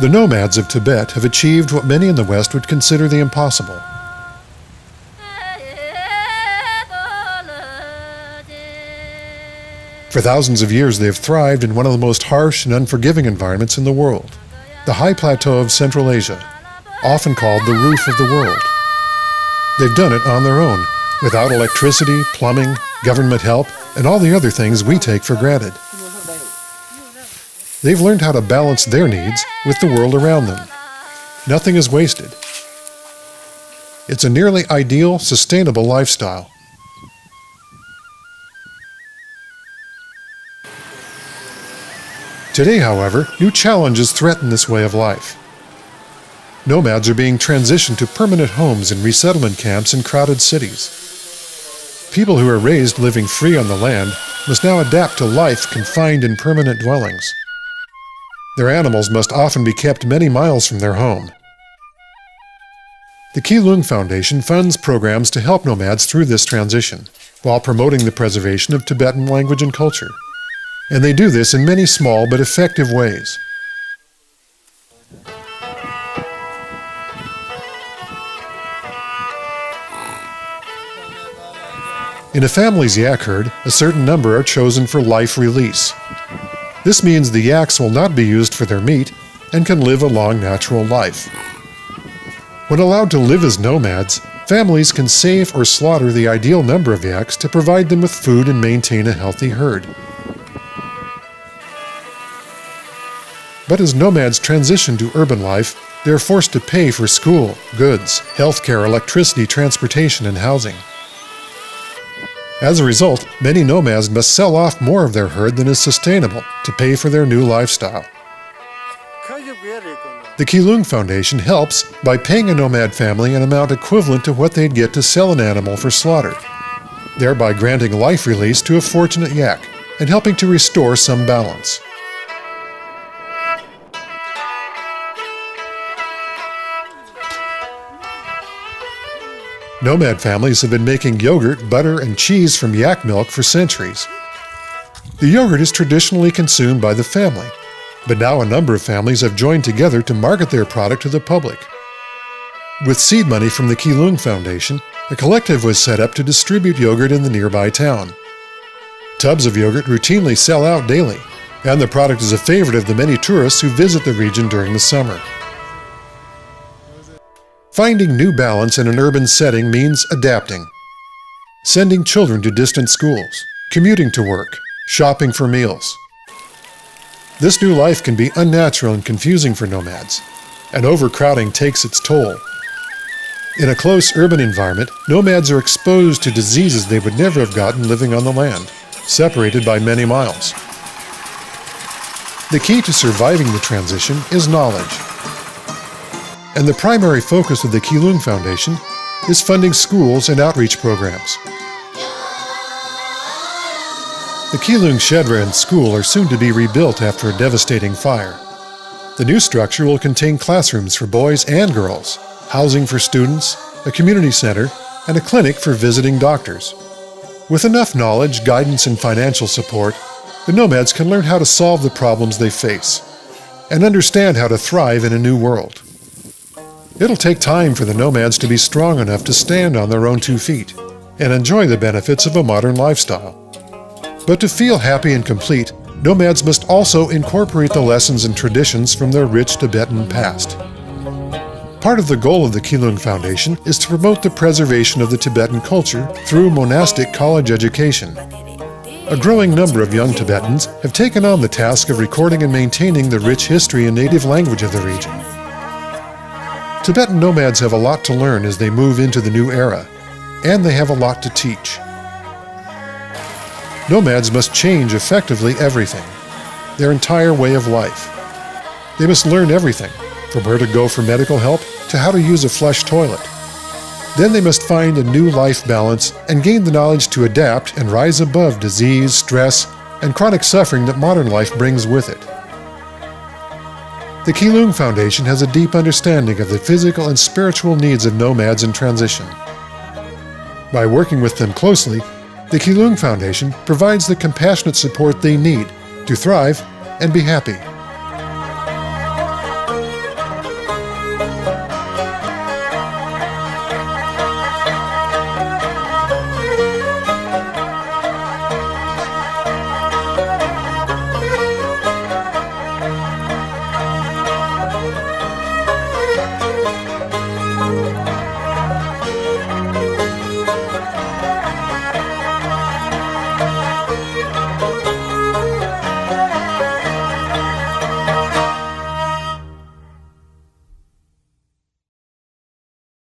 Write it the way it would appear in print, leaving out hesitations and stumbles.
The nomads of Tibet have achieved what many in the West would consider the impossible. For thousands of years, they have thrived in one of the most harsh and unforgiving environments in the world, the high plateau of Central Asia, often called the roof of the world. They've done it on their own, without electricity, plumbing, government help, and all the other things we take for granted. They've learned how to balance their needs with the world around them. Nothing is wasted. It's a nearly ideal, sustainable lifestyle. Today, however, new challenges threaten this way of life. Nomads are being transitioned to permanent homes and resettlement camps in crowded cities. People who are raised living free on the land must now adapt to life confined in permanent dwellings. Their animals must often be kept many miles from their home. The Kilung Foundation funds programs to help nomads through this transition, while promoting the preservation of Tibetan language and culture. And they do this in many small but effective ways. In a family's yak herd, a certain number are chosen for life release. This means the yaks will not be used for their meat and can live a long natural life. When allowed to live as nomads, families can save or slaughter the ideal number of yaks to provide them with food and maintain a healthy herd. But as nomads transition to urban life, they are forced to pay for school, goods, healthcare, electricity, transportation, and housing. As a result, many nomads must sell off more of their herd than is sustainable to pay for their new lifestyle. The Kilung Foundation helps by paying a nomad family an amount equivalent to what they'd get to sell an animal for slaughter, thereby granting life release to a fortunate yak and helping to restore some balance. Nomad families have been making yogurt, butter, and cheese from yak milk for centuries. The yogurt is traditionally consumed by the family, but now a number of families have joined together to market their product to the public. With seed money from the Kilung Foundation, a collective was set up to distribute yogurt in the nearby town. Tubs of yogurt routinely sell out daily, and the product is a favorite of the many tourists who visit the region during the summer. Finding new balance in an urban setting means adapting. Sending children to distant schools, commuting to work, shopping for meals. This new life can be unnatural and confusing for nomads, and overcrowding takes its toll. In a close urban environment, nomads are exposed to diseases they would never have gotten living on the land, separated by many miles. The key to surviving the transition is knowledge. And the primary focus of the Kilung Foundation is funding schools and outreach programs. The Kilung Shedra and school are soon to be rebuilt after a devastating fire. The new structure will contain classrooms for boys and girls, housing for students, a community center, and a clinic for visiting doctors. With enough knowledge, guidance, and financial support, the nomads can learn how to solve the problems they face and understand how to thrive in a new world. It'll take time for the nomads to be strong enough to stand on their own 2 feet and enjoy the benefits of a modern lifestyle. But to feel happy and complete, nomads must also incorporate the lessons and traditions from their rich Tibetan past. Part of the goal of the Kilung Foundation is to promote the preservation of the Tibetan culture through monastic college education. A growing number of young Tibetans have taken on the task of recording and maintaining the rich history and native language of the region. Tibetan nomads have a lot to learn as they move into the new era, and they have a lot to teach. Nomads must change effectively everything, their entire way of life. They must learn everything, from where to go for medical help to how to use a flush toilet. Then they must find a new life balance and gain the knowledge to adapt and rise above disease, stress, and chronic suffering that modern life brings with it. The Kilung Foundation has a deep understanding of the physical and spiritual needs of nomads in transition. By working with them closely, the Kilung Foundation provides the compassionate support they need to thrive and be happy.